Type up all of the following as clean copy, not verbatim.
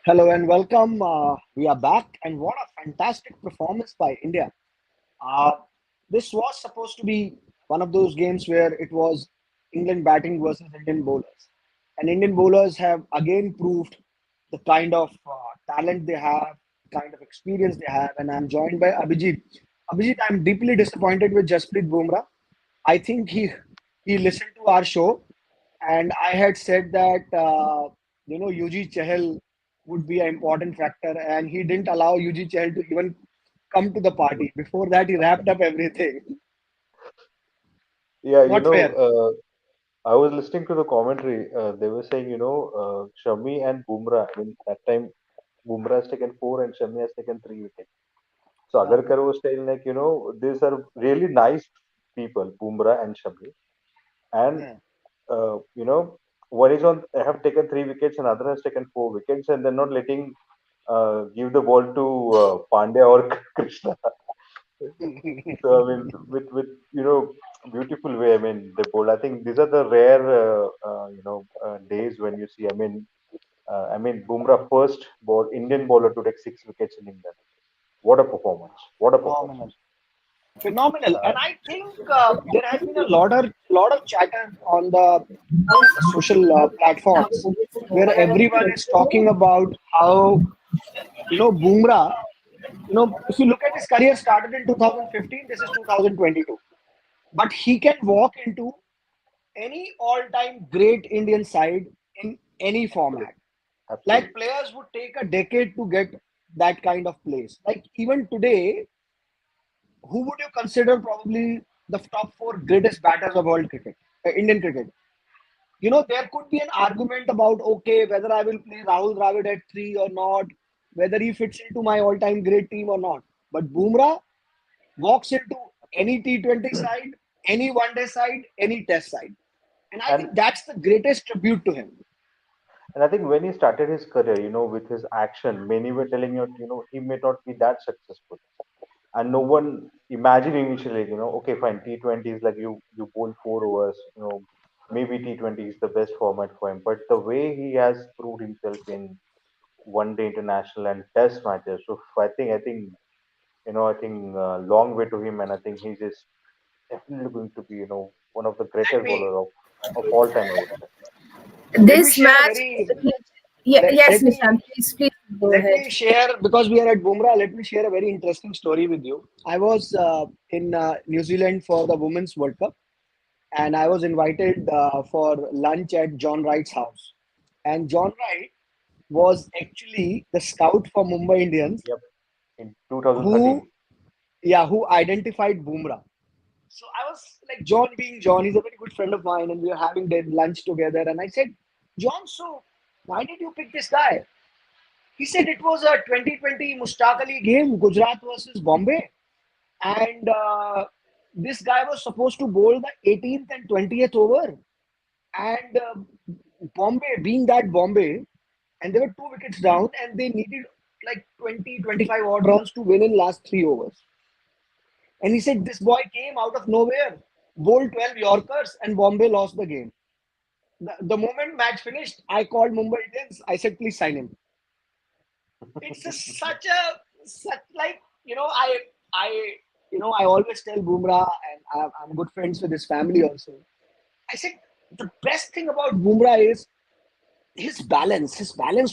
Hello and welcome. We are back, and what a fantastic performance by India. Uh, this was supposed to be one of those games where it was England batting versus Indian bowlers. And Indian bowlers have again proved the kind of talent they have, the kind of experience they have. And I'm joined by Abhijit. Abhijit, I'm deeply disappointed with Jasprit Bumrah. I think he listened to our show, and I had said that UG Chahal would be an important factor, and he didn't allow UG Chahal to even come to the party. Before that, he wrapped up everything. Yeah, Not fair. I was listening to the commentary. They were saying, Shami and Bumrah. I mean, that time Bumrah has taken four and Shami has taken three wickets. So Uh, Agarkar was saying, like, these are really nice people, Bumrah and Shami. And, yeah. one is on, have taken three wickets and other has taken four wickets, and they're not letting give the ball to Pandya or Krishna. So I mean, with beautiful way. I mean, they bowl. I think these are the rare days when you see. Bumrah first ball Indian bowler to take six wickets in England. What a performance! What a Phenomenal. performance! Phenomenal. Uh, And I think there has been a lot of chatter on the social platforms where everyone is talking about how Bumrah. If you look at his career started in 2015, this is 2022. But he can walk into any all-time great Indian side in any format. Like Absolutely. players would take a decade to get that kind of place. Like even today, who would you consider probably the top four greatest batters of world cricket, Indian cricket? There could be an argument about okay, whether I will play Rahul Dravid at three or not, whether he fits into my all-time great team or not. But Bumrah walks into any T20 side, any one day side, any test side. And I And think that's the greatest tribute to him. I think when he started his career, with his action, many were telling you, he may not be that successful. And no one imagined initially, okay, fine, T20 is like you bowl 4 overs, maybe T20 is the best format for him. But the way he has proved himself in one day international and test matches, so I think long way to him, and I think he's just definitely going to be one of the Let greatest me bowler of all time, I would say. let me This share a match, very let, yes, let me Nishant, please go let ahead. me share because we are at Bumrah. Let me share a very interesting story with you. I was in New Zealand for the Women's World Cup, and I was invited for lunch at John Wright's house. And John Wright was actually the scout for Mumbai Indians Yep, in who 2013. who identified Bumrah. So I was like, John being John, he's a very good friend of mine, and we were having lunch together. And I said, John, so why did you pick this guy? He said it was a 2020 Mushtaq Ali game, Gujarat versus Bombay. And this guy was supposed to bowl the 18th and 20th over. And Bombay, being that Bombay, and they were 2 wickets down, and they needed like 20, 25 odd runs to win in last 3 overs. And he said this boy came out of nowhere, bowled 12 Yorkers, and Bombay lost the game. The moment match finished, I called Mumbai Indians. I said, please sign him. It's such like I always tell Bumrah, and I'm good friends with his family also. I said the best thing about Bumrah is his balance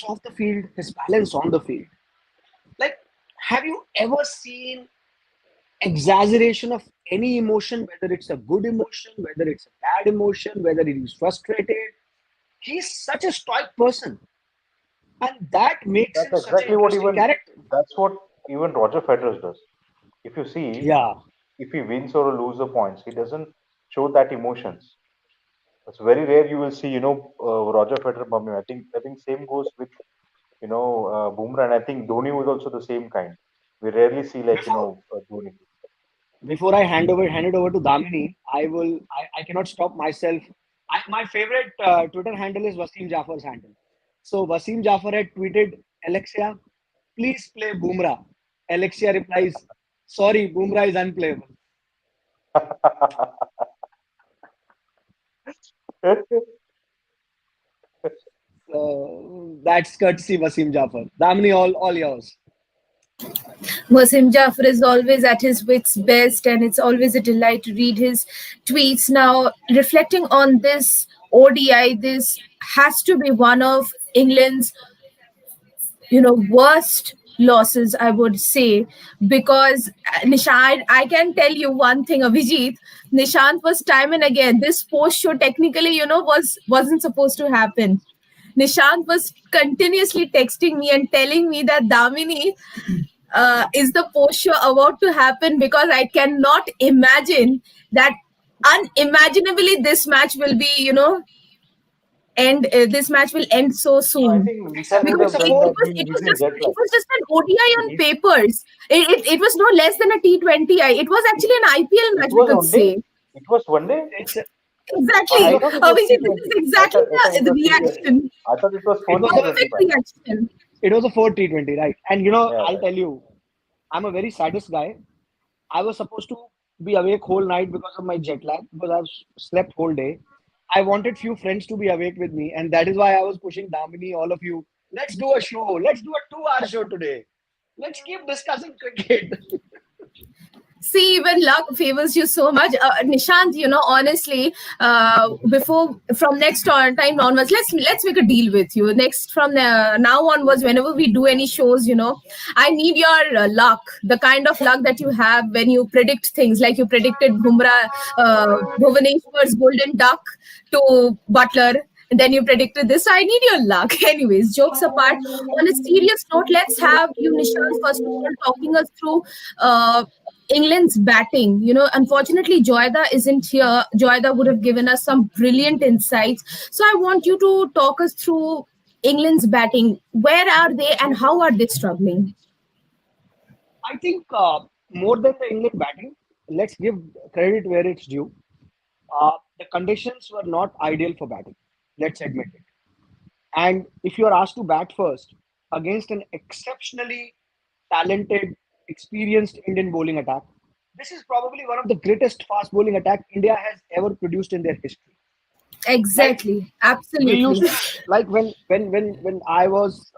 off the field, his balance on the field. Like, have you ever seen exaggeration of any emotion, whether it's a good emotion, whether it's a bad emotion, whether he's frustrated? He's such a stoic person, and that makes That's him such an exactly what interesting even character. that's what even Roger Federer does. If you see, Yeah, if he wins or loses the points, he doesn't show that emotions. It's very rare you will see, Roger Federer bumming. I think same goes with Bumrah, and I think Dhoni was also the same kind. We rarely see like before Dhoni. before I hand it over to Damini, I cannot stop myself. My favorite Twitter handle is Wasim Jafar's handle. So Wasim Jafar had tweeted, Alexia, please play Bumrah. Alexia replies, sorry, Bumrah is unplayable. That's courtesy Wasim Jafar. Damini, all yours. Wasim Jafar is always at his wits' best, and it's always a delight to read his tweets. Now, reflecting on this ODI, this has to be one of England's, worst losses, I would say, because Nishant, I can tell you one thing, Abhijit. Nishant was time and again. This post show technically, wasn't supposed to happen. Nishant was continuously texting me and telling me that Damini, is the post show about to happen, because I cannot imagine that unimaginably this match will be, end. This match will end so No, I soon, think Nishan would because It's have a done that. four. He's in jet it lag. was just an ODI on He, papers. It was no less than a T20I. It was actually an IPL it match, we was could one day. say. It was one day. It's I Exactly. look. thought it was Abhijit, this is T20. exactly I thought it the was T20. reaction. I thought it was It four was a T20 Perfect match. reaction. it was a 4 T20, right? And Yeah, I'll right. tell you, I'm a very saddest guy. I was supposed to be awake whole night because of my jet lag, because I've slept whole day. I wanted few friends to be awake with me, and that is why I was pushing Damini, all of you. Let's do a show. Let's do a 2 hour show today. Let's keep discussing cricket. See, even luck favors you so much, Nishant. Honestly, before from next time onwards, let's make a deal with you. Next from now onwards, whenever we do any shows, I need your luck, the kind of luck that you have when you predict things, like you predicted Bhuvaneshwar's golden duck to Butler. And then you predicted this. So I need your luck. Anyways, jokes apart. On a serious note, let's have you, Nishant, first of all, talking us through England's batting. Unfortunately, Joyda isn't here. Joyda would have given us some brilliant insights. So I want you to talk us through England's batting. Where are they and how are they struggling? I think more than the England batting, let's give credit where it's due. The conditions were not ideal for batting. Let's admit it. And if you are asked to bat first against an exceptionally talented, experienced Indian bowling attack, this is probably one of the greatest fast bowling attack India has ever produced in their history. Like Exactly. we Absolutely. used to, like when I was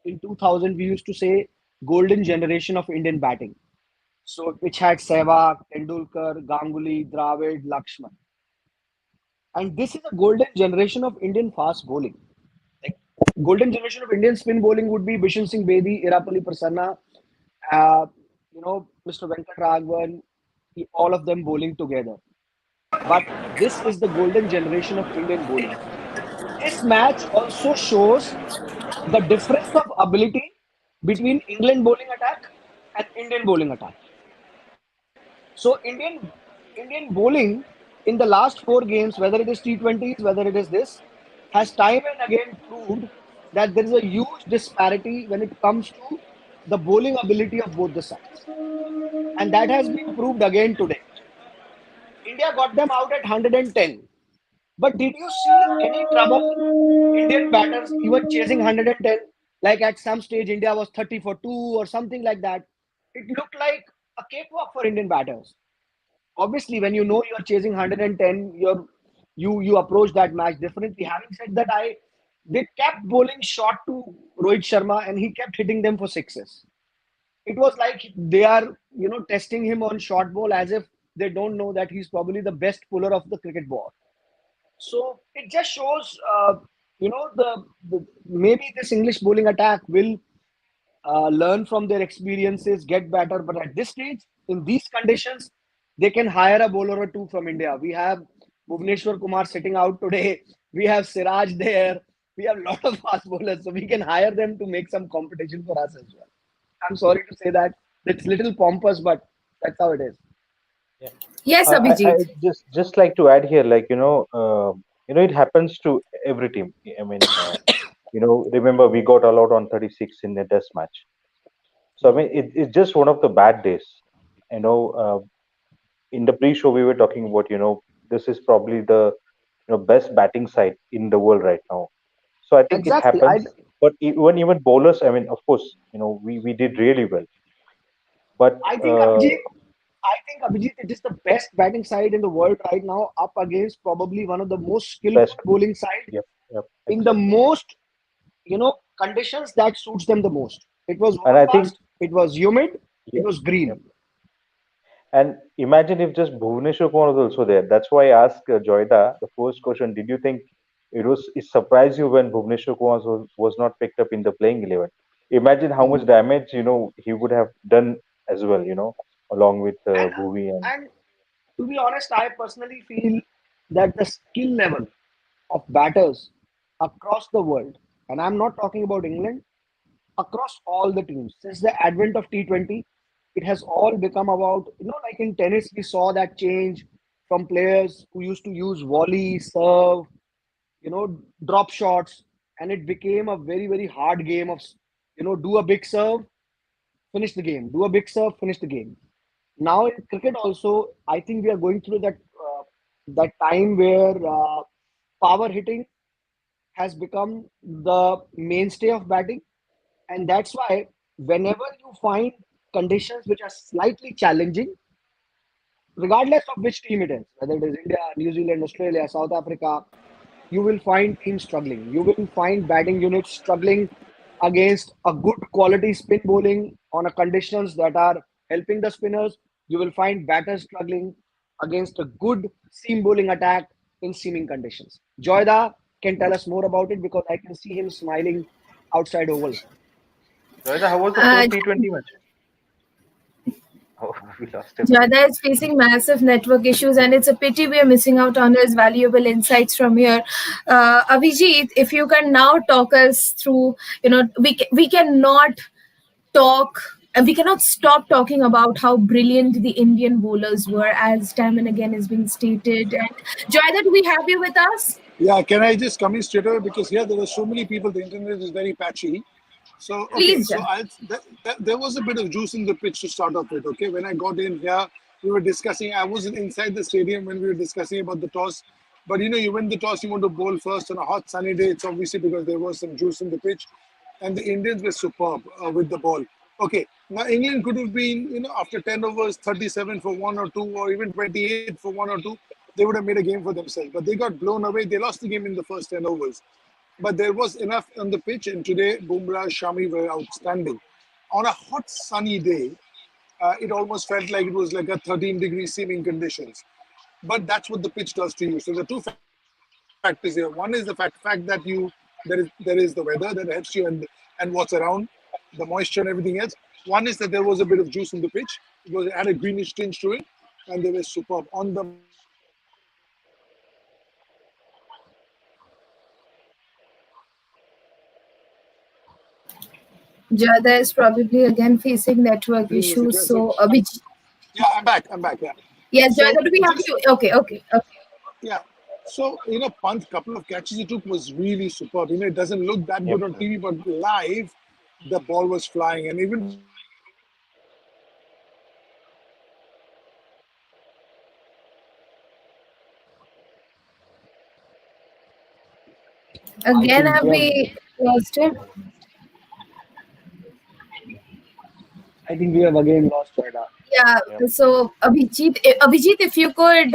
in 2000, we used to say golden generation of Indian batting. So which had Sehwag, Tendulkar, Ganguly, Dravid, Lakshman, and this is a golden generation of Indian fast bowling. Like golden generation of Indian spin bowling would be Bishan Singh Bedi, Irapalli Prasanna, Mr. Venkat Raghavan, all of them bowling together. But this is the golden generation of Indian bowling. This match also shows the difference of ability between England bowling attack and Indian bowling attack. So Indian bowling in the last 4 games, whether it is T20s, whether it is this, has time and again proved that there is a huge disparity when it comes to the bowling ability of both the sides. And that has been proved again today. India got them out at 110. But did you see any trouble Indian batters even chasing 110? Like at some stage, India was 30 for 2 or something like that. It looked like a cakewalk for Indian batters. Obviously, when you know you're chasing 110, you approach that match differently. Having said that, they kept bowling short to Rohit Sharma and he kept hitting them for sixes. It was like they are testing him on short ball as if they don't know that he's probably the best puller of the cricket ball. So it just shows, the maybe this English bowling attack will learn from their experiences, get better. But at this stage, in these conditions, they can hire a bowler or two from India. We have Bhuvneshwar Kumar sitting out today. We have Siraj there. We have a lot of fast bowlers, so we can hire them to make some competition for us as well. I'm sorry to say that. It's little pompous, but that's how it is. Yeah. Yes, I Abhijit. just like to add here, like it happens to every team. I mean, remember we got allowed on 36 in the test match. So I mean, it's just one of the bad days. You know, in the pre-show we were talking about, this is probably the best batting side in the world right now. So I think it Exactly. I happens. But even bowlers, I mean, of course, we did really well. But I think Abhijit, it is the best batting side in the world right now, up against probably one of the most skillful best, bowling side yep, yep. in the most, conditions that suits them the most. It was And I think, overcast, it was humid, yeah, it was yeah. green. And imagine if just Bhuvneshwar Kumar was also there. That's why I asked Joyda the first question. Did you think it surprised you when Bhuvneshwar Kumar was not picked up in the playing 11? Imagine how much Mm. damage he would have done as well. Along with And Bhuvi and and to be honest, I personally feel that the skill level of batters across the world, and I'm not talking about England, across all the teams, since the advent of T20, it has all become about, like in tennis, we saw that change from players who used to use volley, serve, drop shots, and it became a very, very hard game of, do a big serve, finish the game, do a big serve, finish the game. Now in cricket also, I think we are going through that time where power hitting has become the mainstay of batting, and that's why whenever you find conditions which are slightly challenging, regardless of which team it is, whether it is India, New Zealand, Australia, South Africa, you will find teams struggling. You will find batting units struggling against a good quality spin bowling on a conditions that are helping the spinners. You will find batters struggling against a good seam bowling attack in seaming conditions. Joyda can tell us more about it because I can see him smiling outside oval. Joyda, how was the Uh, first T20 match? Oh, we lost him. Jada is facing massive network issues, and it's a pity we are missing out on his valuable insights from here. Abhijit, if you can now talk us through, we cannot talk and we cannot stop talking about how brilliant the Indian bowlers were, as time and again has been stated. And Jada, do we have you with us? Yeah, can I just come in straight away because here there were so many people. The internet is very patchy. So okay, Please, so Jada. there was a bit of juice in the pitch to start off with. Okay, when I got in here, we were discussing. I wasn't inside the stadium when we were discussing about the toss, but you win the toss, you want to bowl first on a hot sunny day. It's obviously because there was some juice in the pitch, and the Indians were superb with the ball. Okay, now England could have been, after 10 overs, 37 for one or two, or even 28 for one or two, they would have made a game for themselves. But they got blown away. They lost the game in the first 10 overs. But there was enough on the pitch, and today Bumrah, Shami were outstanding. On a hot, sunny day, it almost felt like it was like a 13-degree seeming conditions. But that's what the pitch does to you. So the two factors here. One is the fact that there is the weather that helps you and what's around, the moisture and everything else. One is that there was a bit of juice in the pitch because it had a greenish tinge to it, and they were superb on the mark, off the mark. They were absolutely superb. Jada is probably again facing network Everything was issues. aggressive. So, Abhijit, Yeah, I'm back. I'm back. Yeah. yes, So Jada, do we have just you? Okay, okay, okay. yeah. So Pant couple of catches he took was really superb. It doesn't look that Yep. good on TV, but live, the ball was flying. And even for a bowler, he was absolutely superb. He was able to catch the ball I Again, think have we lost him? we have again lost Joyda. Yeah. Yep. So, Abhijit, if you could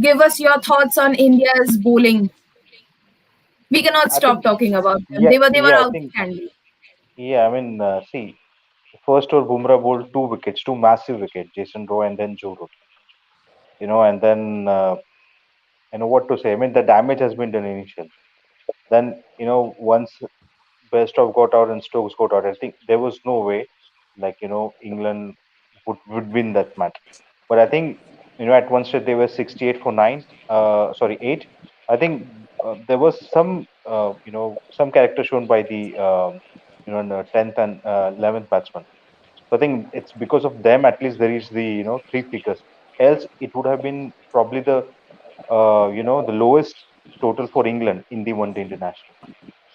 give us your thoughts on India's bowling, we cannot I stop think, talking about them. yeah, They were yeah, I think, outstanding. yeah, I mean, see, first over Bumrah bowled two wickets, two massive wickets, Jason Roy and then Joe Root. And then, what to say? I mean, the damage has been done initially. Then, once Bestov got out and Stokes got out, I think there was no way, like, England would win that match. But I think, at one stage they were 68 for 9, sorry, 8. I think there was some character shown by the 10th and 11th batsman. So I think it's because of them at least there is the three figures. Else it would have been probably the lowest total for England in the one day international.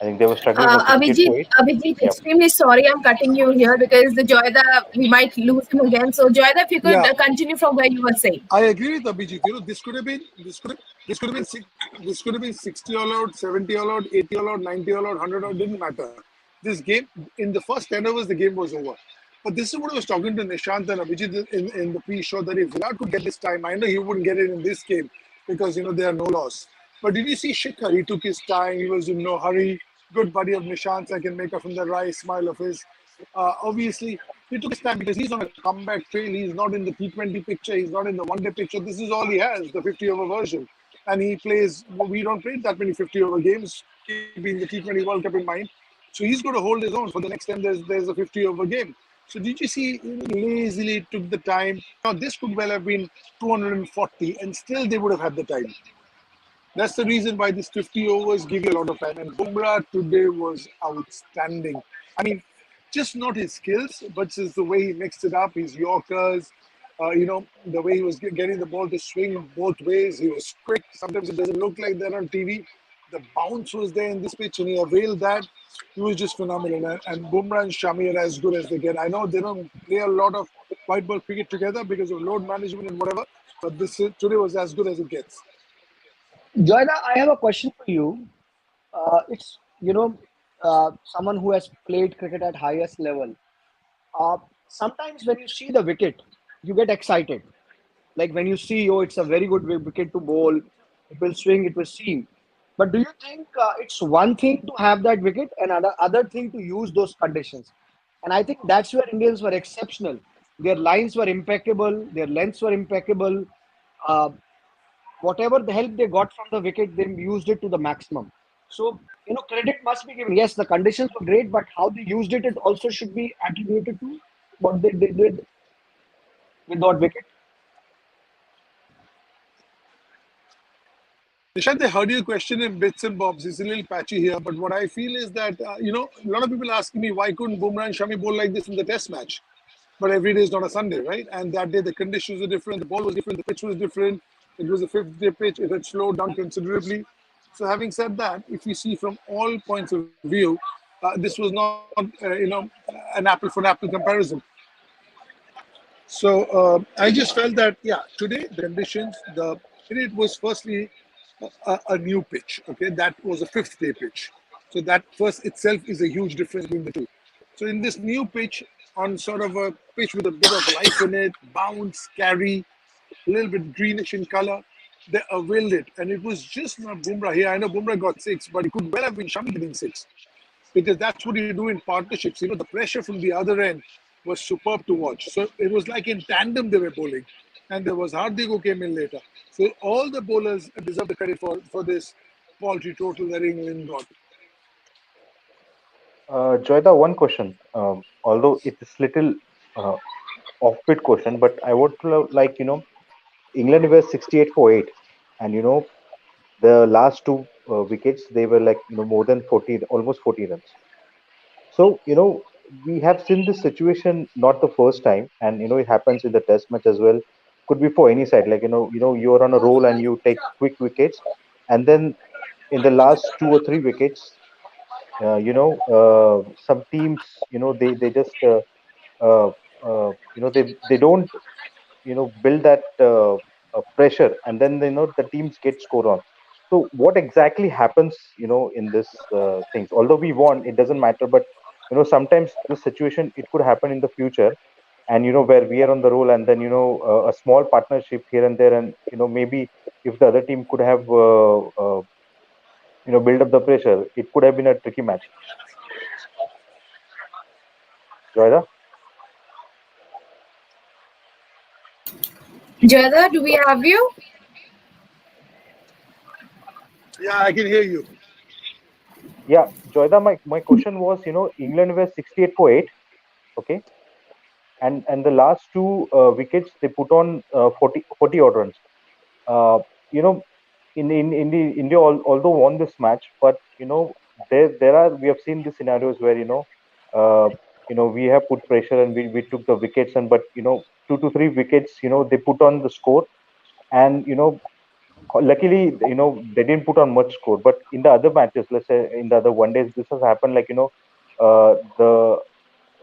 I think they were struggling for 68 Abhijit, for 8. Abhijit, Yep. extremely sorry I'm cutting you here because the Joyda, we might lose him again. So, Joyda, if you could yeah, continue from where you were saying. I agree with Abhijit. This could have been 60 all out, 70 all out, 80 all out, 90 all out, 100 all out, didn't matter. This game in the first 10 overs, the game was over. But this is what I was talking to Nishant and Abhijit in the pre-show that if Virat could get this time, I know he wouldn't get it in this game because there are no loss. But did you see Shikhar? He took his time. He was in no hurry. Good buddy of Nishant's. I can make up from the wry smile of his. Obviously, he took his time because he's on a comeback trail. He's not in the T20 picture. He's not in the one-day picture. This is all he has, the 50-over version. And he plays. We don't play that many 50-over games, keeping the T20 World Cup in mind. So he's going to hold his own for the next time there's a 50-over game. So did you see? He lazily took the time. Now this could well have been 240, and still they would have had the time. That's the reason why these 50 overs give you a lot of time. And Bumrah today was outstanding. I mean, just not his skills, but just the way he mixed it up, his Yorkers, the way he was getting the ball to swing both ways. He was quick. Sometimes it doesn't look like that on TV. The bounce was there in this pitch, and he availed that. He was just phenomenal. And Bumrah and Shami are as good as they get. I know they don't play a lot of white ball cricket together because of load management and whatever, but this today was as good as it gets. Joyda, I have a question for you. It's someone who has played cricket at highest level. Uh, Sometimes when you see the wicket, you get excited. Like when you see, oh, it's a very good wicket to bowl. It will swing, it will seam. But do you think it's one thing to have that wicket and other thing to use those conditions? And I think that's where Indians were exceptional. Their lines were impeccable, their lengths were impeccable. Uh, Whatever the help they got from the wicket, they used it to the maximum. So, credit must be given. Yes, the conditions were great, but how they used it, it also should be attributed to what they did with that wicket. Nishant, I heard your question in bits and bobs. It's a little patchy here, but what I feel is that, a lot of people asking me why couldn't Bumrah and Shami bowl like this in the test match? But every day is not a Sunday, right? And that day the conditions were different, the ball was different, the pitch was different. It was a fifth day pitch, it had slowed down considerably. So, having said that, if you see from all points of view, this was not, an apple for an apple comparison. So I just felt that, yeah, today the conditions, it was firstly a new pitch. Okay, that was a fifth day pitch. So that first itself is a huge difference between the two. So in this new pitch, on sort of a pitch with a bit of life in it, bounce, carry, a little bit greenish in color, they availed it. And it was just not Bumrah here. I know Bumrah got six, but it could well have been Shami getting six because that's what you do in partnerships. The pressure from the other end was superb to watch. So it was like in tandem they were bowling. And there was Hardik who came in later. So all the bowlers deserve the credit for this paltry total that England got. Joyda, one question. Although it is little uh, off-bit question, but I would like England were 68 for 8, and the last two wickets they were like more than 40, almost 40 runs. So we have seen this situation not the first time, and it happens in the Test match as well. Could be for any side, like you're on a roll and you take quick wickets, and then in the last two or three wickets, some teams they just uh, they don't build that pressure, and then the teams get score on. So what exactly happens in this things? Although we won, it doesn't matter, but sometimes the situation it could happen in the future, and where we are on the roll, and then a small partnership here and there, and maybe if the other team could have build up the pressure, it could have been a tricky match. Joyda? Jada, do we have you? Yeah, I can hear you. Yeah, Joyda, my question was, England were 68 for 8, okay, and the last two wickets they put on 40 odd runs. Uh, you know, in the India although won this match, but there are we have seen the scenarios where uh, we have put pressure and we took the wickets, and but two to three wickets they put on the score, and luckily they didn't put on much score. But in the other matches, let's say in the other one days, this has happened, like the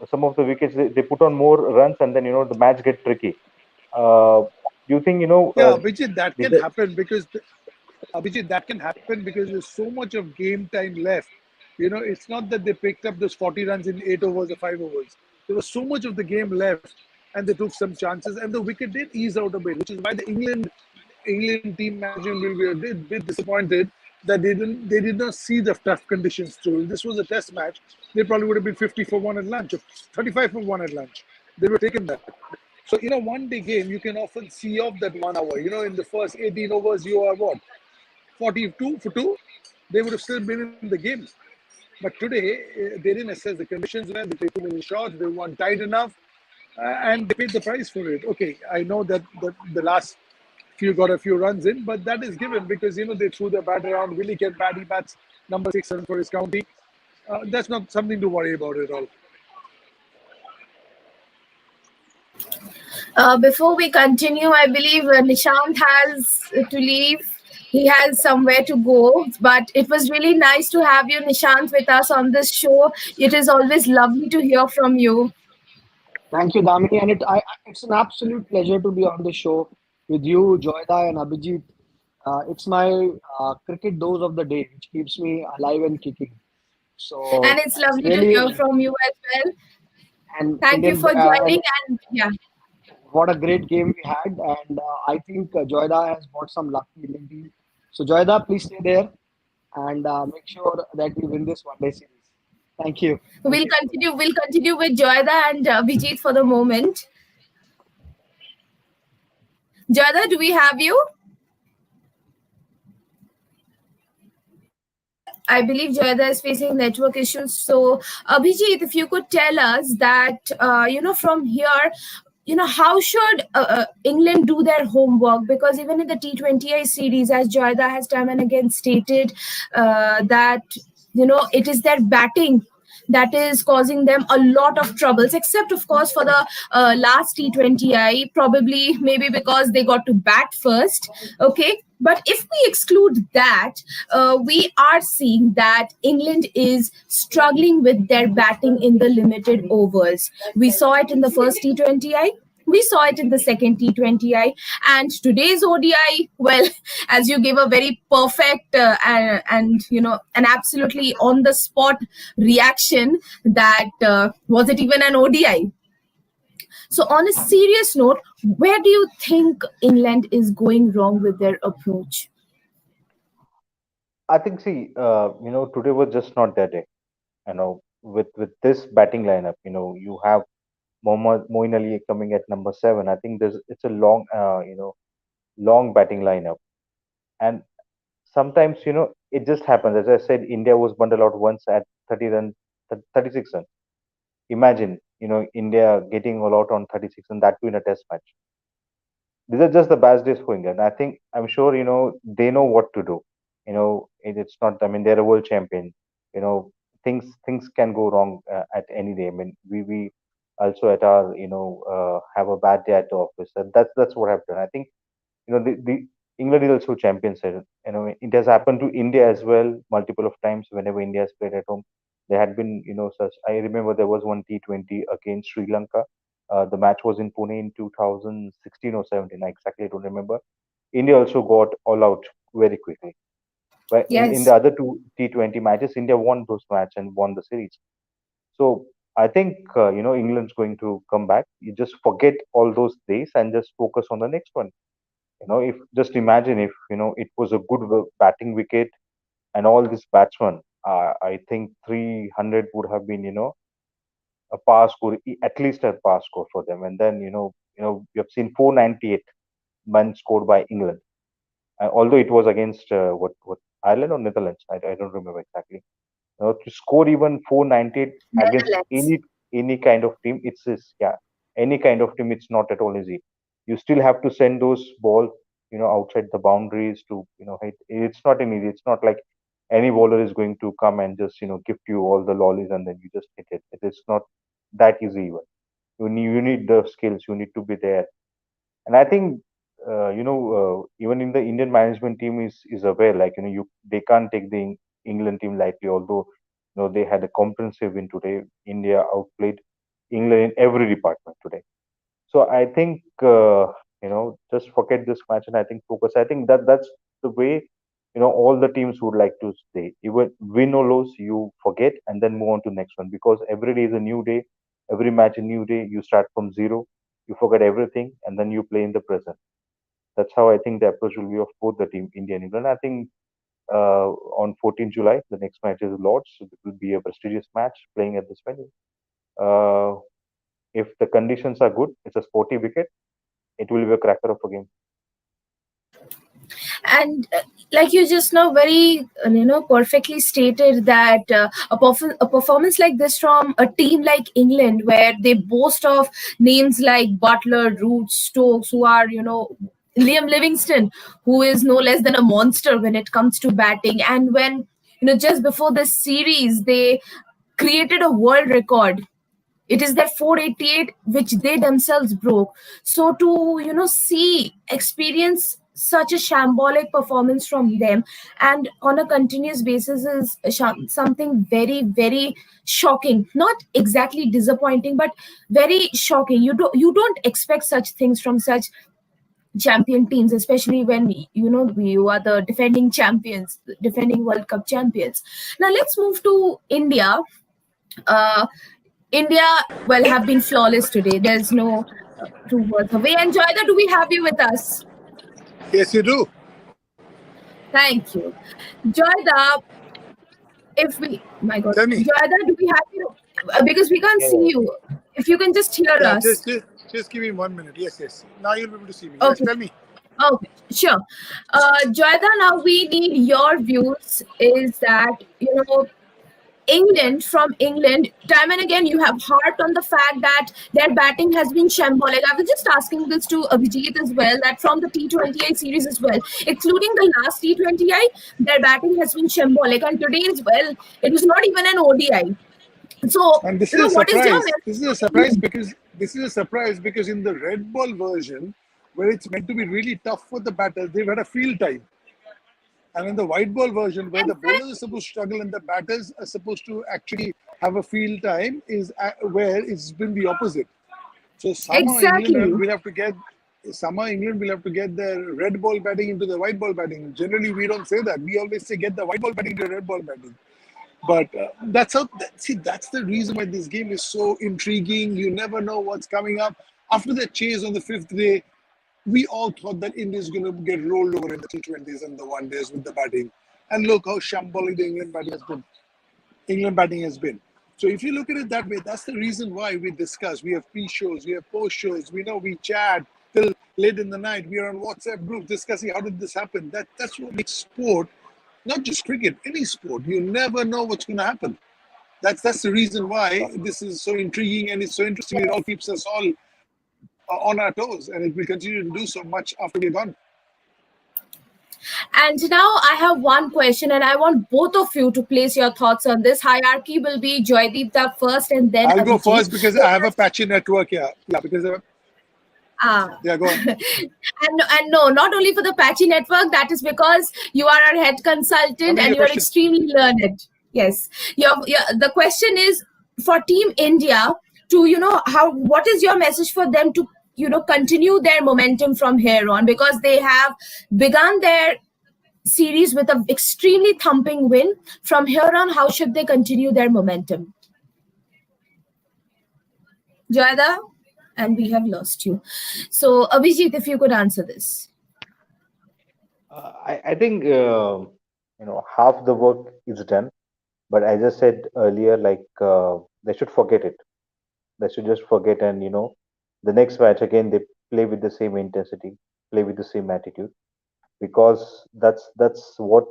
some of the wickets they put on more runs, and then the match get tricky. Do you think Yeah, Abhijit, that did can the, happen because Abhijit, that can happen because there's so much of game time left. It's not that they picked up those 40 runs in 8 overs or 5 overs. There was so much of the game left, and they took some chances, and the wicket did ease out a bit, which is why the England England team management will be a bit disappointed that they did not see the tough conditions through. This was a test match. They probably would have been 50 for one at lunch, or 35 for one at lunch. They would have taken that. So in a one-day game, you can often see off that 1 hour. In the first 18 overs, you are what, 42 for two? They would have still been in the game. But today, they didn't assess the conditions well. They played too many shots. They weren't tight enough, and they paid the price for it. Okay, I know that the last few got a few runs in, but that is given because they threw their bat around. Willie Kent Batty bats number 6 7 for his county. That's not something to worry about at all. Before we continue, I believe Nishant has to leave. He has somewhere to go. But it was really nice to have you, Nishant, with us on this show. It is always lovely to hear from you. Thank you, Damini, and it's an absolute pleasure to be on the show with you, Joyda, and Abhijit. It's my cricket dose of the day, which keeps me alive and kicking. And So it's it's lovely to hear really from you as well. and Thank you Indian for and joining. And yeah, what a great game we had, and I think Joyda has brought some luck to the Indian team. So Joyda, please stay there and make sure that we win this one day series. Thank you. Thank we'll you. continue. We'll continue with Joyda and Vijit for the moment. Joyda, do we have you? I believe Joyada is facing network issues. So, Abhijit, if you could tell us that, from here, how should England do their homework? Because even in the T20I series, as Joyada has time and again stated, that, it is their batting that is causing them a lot of troubles, except of course for the last T20I, probably maybe because they got to bat first. Okay, but if we exclude that, we are seeing that England is struggling with their batting in the limited overs. We saw it in the first T20I. We saw it in the second T20I, and today's ODI. Well, as you gave a very perfect and an absolutely on the spot reaction, that was it even an ODI? So, on a serious note, where do you think England is going wrong with their approach? I think, see, today was just not their day. With this batting lineup, you have Moeen Ali coming at number 7. I think it's a long batting lineup, and sometimes it just happens. As I said, India was bundled out once at 30 run, 36 runs. Imagine, India getting all out on 36, and that too in a test match. These are just the bad days for England. I'm sure they know what to do. It's not. I mean, they're a world champion. You know, things can go wrong at any day. I mean, we also at our have a bad day at the office. And that's what happened. I think the England is also champions. It has happened to India as well multiple of times. Whenever India has played at home, there had been such. I remember there was one T20 against Sri Lanka. The match was in Pune in 2016 or 17. I exactly don't remember. India also got all out very quickly. But in Yes. the other two T20 matches, India won those matches and won the series. So I think England's going to come back. You just forget all those days and just focus on the next one. If just imagine if it was a good batting wicket and all these batsmen, I think 300 would have been a pass score, at least a pass score for them. And then you have seen 498 men scored by England, although it was against what Ireland or Netherlands, I don't remember exactly. To score even 498 against Netherlands. any kind of team, yeah, any kind of team, it's not at all easy. You still have to send those balls outside the boundaries to hit. It's not an easy. It's not like any bowler is going to come and just gift you all the lollies and then you just hit it. It is not that easy even. You need the skills. You need to be there. And I think even in the Indian management team is aware, like they can't take the England team lightly, although they had a comprehensive win today. India outplayed England in every department today. So I think just forget this match and I think focus. I think that's the way all the teams would like to stay. Even win or lose, you forget and then move on to next one, because every day is a new day, every match a new day. You start from zero, you forget everything, and then you play in the present. That's how I think the approach will be of both the team, India and England. I think on 14th July, the next match is Lords. So it will be a prestigious match playing at this venue. Uh, if the conditions are good, it's a sporty wicket. It will be a cracker of a game. And like you just now very perfectly stated that a performance like this from a team like England, where they boast of names like Butler, Root, Stokes, who are Liam Livingston, who is no less than a monster when it comes to batting. And when just before this series they created a world record, it is that 488 which they themselves broke. So to see, experience such a shambolic performance from them and on a continuous basis is something very very shocking, not exactly disappointing but very shocking. You don't expect such things from such champion teams, especially when you are the defending champions, defending World Cup champions. Now let's move to India. uh, India, well, have been flawless today. There's no two words away. And Joyda, do we have you with us? Yes, you do. Thank you. Joyda, if we, my God, Tell me. Joyda, do we have you? Because we can't Yeah, see yeah. you. If you can just hear Yeah, us. just give me 1 minute. Yes, yes. Now you'll be able to see me. Yes, Okay. tell me. Okay, sure. Joyda, now we need your views. Is that, England, from England, time and again you have harped on the fact that their batting has been shambolic. I was just asking this to Abhijit as well, that from the T20I series as well, including the last T20I, their batting has been shambolic. And today as well, it was not even an ODI. So, And this is a what is your surprise. This is a surprise message? because in the red ball version, where it's meant to be really tough for the batters, they've had a field time. And in the white ball version, where the bowlers are supposed to struggle and the batters are supposed to actually have a field time, is where it's been the opposite. So Exactly. somehow England will have to get the red ball batting into the white ball batting. Generally, we don't say that. We always say get the white ball batting to the red ball batting. But that's the reason why this game is so intriguing. You never know what's coming up. After the chase on the fifth day, we all thought that India is going to get rolled over in the T20s and the one days with the batting. And look how shambolic the England batting has been. England batting has been. So if you look at it that way, that's the reason why we discuss. We have pre-shows, we have post-shows. We chat till late in the night. We are on WhatsApp groups discussing how did this happen. That's what makes sport, not just cricket, any sport. You never know what's going to happen. That's the reason why this is so intriguing and it's so interesting. It all keeps us all on our toes, and it will continue to do so much after we're gone. And now I have one question, and I want both of you to place your thoughts on this. Hierarchy will be Joydeep first and then I'll go Abhijit. first because I have a patchy network here. Yeah, because Ah. yeah, go on. And no, not only for the patchy network, that is because you are our head consultant Tell me and your you are question. extremely learned. Yes. The question is for Team India to, what is your message for them to, continue their momentum from here on? Because they have begun their series with an extremely thumping win. From here on, how should they continue their momentum? Joyada, and we have lost you. So, Abhijit, if you could answer this. I think half the work is done, but as I said earlier, like they should forget it. They should just forget, and the next match again they play with the same intensity, play with the same attitude, because that's what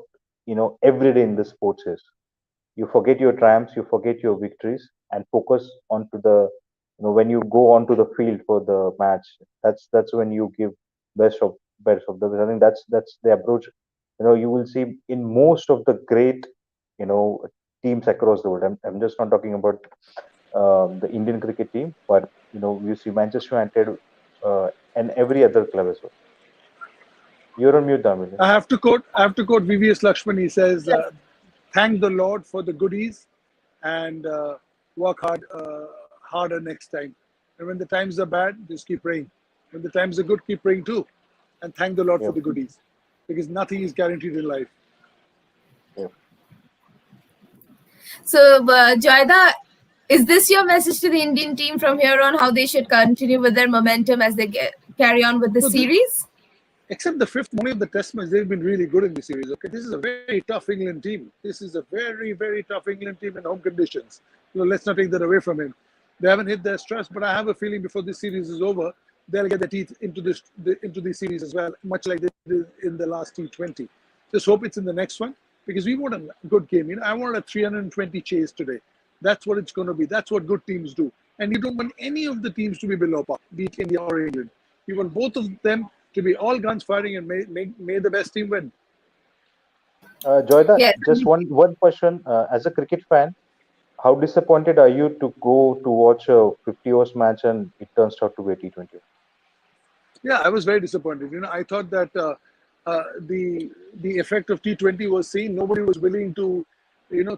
every day in the sports is. You forget your triumphs, you forget your victories, and focus onto the when you go onto the field for the match. That's when you give best of the best. I think that's the approach. You will see in most of the great you know teams across the world. I'm just not talking about the Indian cricket team, but you see Manchester United and every other club as well. You're on mute, Damini. I have to quote VVS Lakshman. He says, "Thank the Lord for the goodies, and work harder next time. And when the times are bad, just keep praying. When the times are good, keep praying too, and thank the Lord for Yeah, the goodies, because nothing is guaranteed in life." yeah. So, Joyda, is this your message to the Indian team from here on, how they should continue with their momentum as they carry on with the So, series? Except the fifth morning of the test match, they've been really good in this series. Okay, this is a very tough England team. This is a very, very tough England team in home conditions. Let's not take that away from him. They haven't hit their stress, but I have a feeling before this series is over, they'll get their teeth into this series as well, much like they did in the last T20. Just hope it's in the next one because we want a good game. I wanted a 320 chase today. That's what it's going to be. That's what good teams do. And you don't want any of the teams to be below par, be it India or England. You want both of them to be all guns firing and may the best team win. Joyda, Yes. just one question. As a cricket fan, how disappointed are you to go to watch a 50 overs match and it turns out to be a T20? Yeah, I was very disappointed. I thought that the effect of T20 was seen. Nobody was willing to,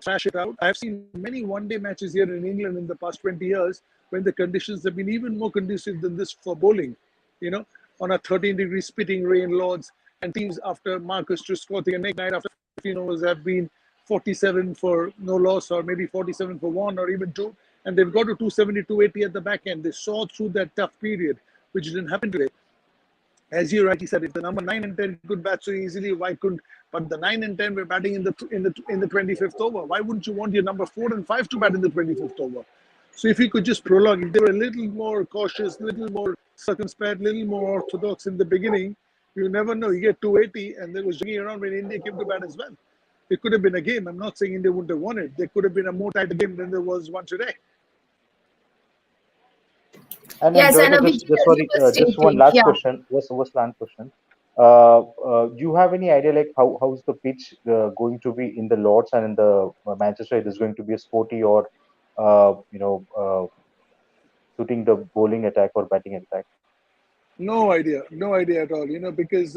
thrash it out. I have seen many one-day matches here in England in the past 20 years when the conditions have been even more conducive than this for bowling. You know, on a 13-degree spitting rain, Lords, and teams after Marcus Triscotti and Nick Knight after 15 overs have been 47 for no loss or maybe 47 for one or even two, and they've got to 270, 280 at the back end. They saw through that tough period, which didn't happen today. As you rightly said, if the number 9 and 10 could bat so easily, why couldn't? But the 9 and 10 were batting in the 25th over. Why wouldn't you want your number 4 and 5 to bat in the 25th over? So if you could just prolong, if they were a little more cautious, a little more circumspect, a little more orthodox in the beginning, you never know. You get 280, and there was jogging around when India came to bat as well. It could have been a game. I'm not saying India wouldn't have won it. There could have been a more tighter game than there was one today. And Yes, and Joyda, Abhijit, just as you sorry, were just one stating, last yeah. question. Was last question. Do you have any idea like how's the pitch going to be in the Lords and in the Manchester? It is going to be a sporty or shooting the bowling attack or batting attack? No idea at all. Because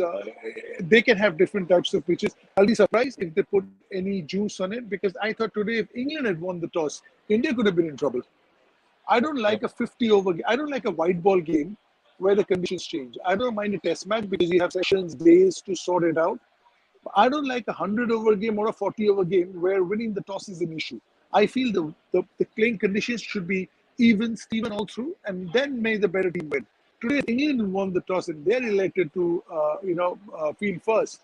they can have different types of pitches. I'll be surprised if they put any juice on it because I thought today if England had won the toss, India could have been in trouble. I don't like a 50 over. I don't like a white ball game where the conditions change. I don't mind a test match because you have sessions, days to sort it out. I don't like a 100 over game or a 40 over game where winning the toss is an issue. I feel the playing conditions should be even, Steven, all through, and then may the better team win. Today, if England won the toss and they're elected to, field first,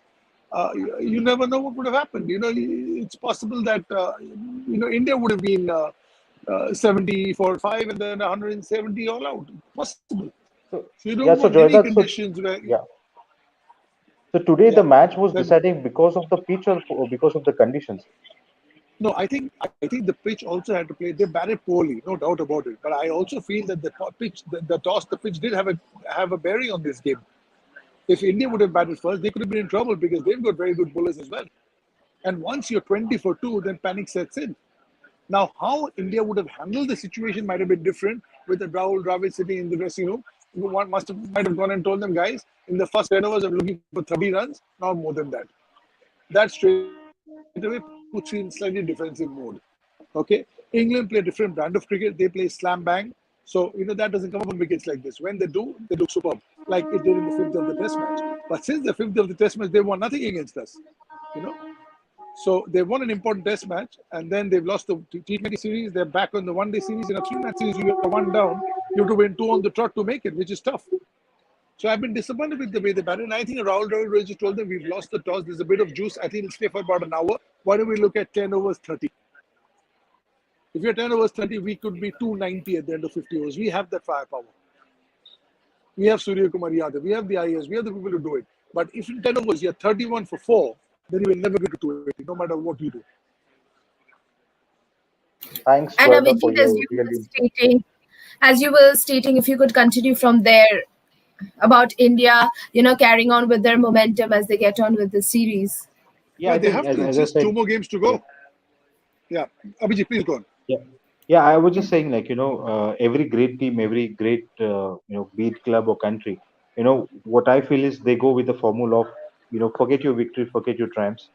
you never know what would have happened. It's possible that, India would have been 70 for 5 and then 170 all out. Possible. So So you don't yeah, want so any Joyda, so conditions where, yeah, so today yeah, the match was that decided because of the pitch or because of the conditions. No, I think the pitch also had to play. They batted poorly, no doubt about it. But I also feel that the toss, the pitch did have a bearing on this game. If India would have batted first, they could have been in trouble because they've got very good bowlers as well. And once you're 20 for two, then panic sets in. Now, how India would have handled the situation might have been different with the Rahul Dravid sitting in the dressing room. Might have gone and told them, guys, in the first 10 overs, I'm looking for 30 runs, not more than that. That straight away puts you in slightly defensive mode. Okay, England play a different brand of cricket. They play slam bang, so that doesn't come up on wickets like this. When they look superb, like it did in the fifth of the Test match. But since the fifth of the Test match, they won nothing against us. You know, so they won an important Test match, and then they've lost the T20 series. They're back on the one-day series. In a three-match series, you are one down. You have to win two on the trot to make it, which is tough. So I've been disappointed with the way they batted. And I think Rahul Dravid just told them we've lost the toss. There's a bit of juice. I think it'll stay for about an hour. Why don't we look at 10 overs 30? If you're 10 overs 30, we could be 290 at the end of 50 overs. We have that firepower. We have Surya Kumar Yadav. We have the IS. We have the people to do it. But if in 10 overs you're 31 for 4, then you will never get to 280, no matter what you do. Thanks, And Joyda, for Abhijit, your really. as you were stating, if you could continue from there about India, carrying on with their momentum as they get on with the series. Yeah, Yeah, I they think have to. as It's I just said, two more games to yeah, go. Yeah. Abhijit, please go on. yeah, yeah. I was just saying, like every great team, every great beat club or country, what I feel is they go with the formula of forget your victory, forget your triumphs,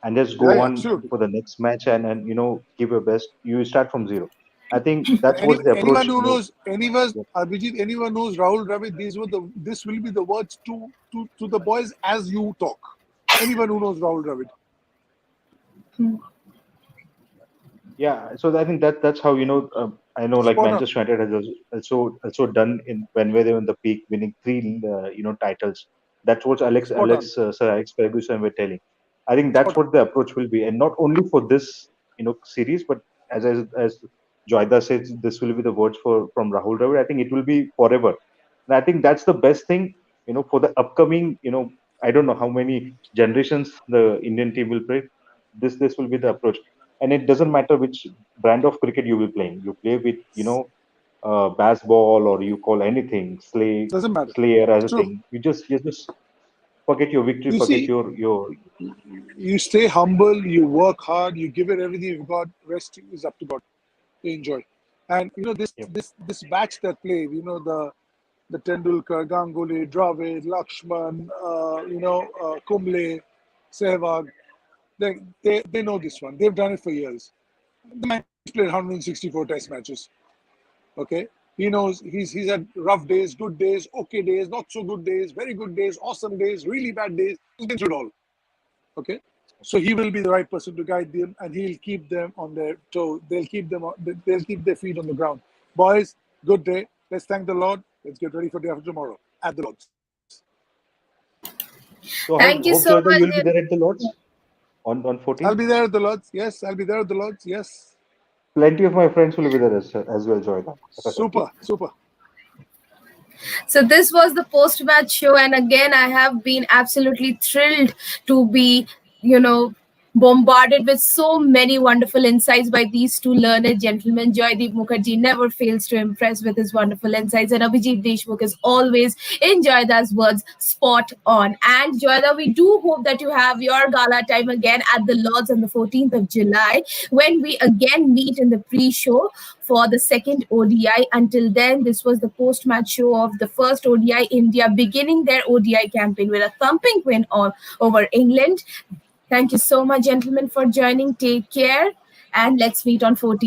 and just Yeah, go yeah, on absolutely. for the next match and give your best. You start from zero. I think And that's what's the anyone approach. who knows, anyone, Yeah. Abhijit, anyone knows Rahul Dravid, this will be the words to the boys as you talk. Anyone who knows Rahul Dravid. Yeah, so I think that's how I know like Spot on. Manchester United has also done in when they were in the peak, winning three titles. That's what Spot on. Sir Alex Ferguson were telling. I think that's Spot on. what the approach will be, and not only for this, series, but as Joyda says, this will be the words from Rahul Dravid. I think it will be forever, and I think that's the best thing, for the upcoming. I don't know how many generations the Indian team will play. This will be the approach, and it doesn't matter which brand of cricket you will play. You play with baseball, or you call anything Doesn't matter. Slayer as a True. thing. You just forget your victory, You forget see, your you stay humble, you work hard, you give it everything you've got. Rest is up to God. You enjoy. And this yep. this this batch that played, the Tendulkar, Ganguly, Dravid, Lakshman, Kumble, Sehwag, they know this one. They've done it for years. The man's played 164 Test matches. Okay, he knows he's had rough days, good days, okay days, not so good days, very good days, awesome days, really bad days. He's been through it all. Okay, so he will be the right person to guide them, and he'll keep them on their toes. They'll keep their feet on the ground. Boys, good day. Let's thank the Lord. Let's get ready for day after tomorrow at the Lords. So Thank you hope so Joyda, you'll be much. there at the Lords on I'll 14th. be there at the Lords. Yes, I'll be there at the Lords. Yes, Plenty of my friends will be there as well, Joyda. super, super. So this was the post-match show, and again, I have been absolutely thrilled to be, you know, bombarded with so many wonderful insights by these two learned gentlemen. Joydeep Mukherjee never fails to impress with his wonderful insights, and Abhijit Deshmukh is always, in Joyda's words, spot on. And Joyda, we do hope that you have your gala time again at the Lords on the 14th of July, when we again meet in the pre-show for the second ODI. Until then, this was the post-match show of the first ODI, India beginning their ODI campaign with a thumping win over England. Thank you so much, gentlemen, for joining. Take care, and let's meet on 14th.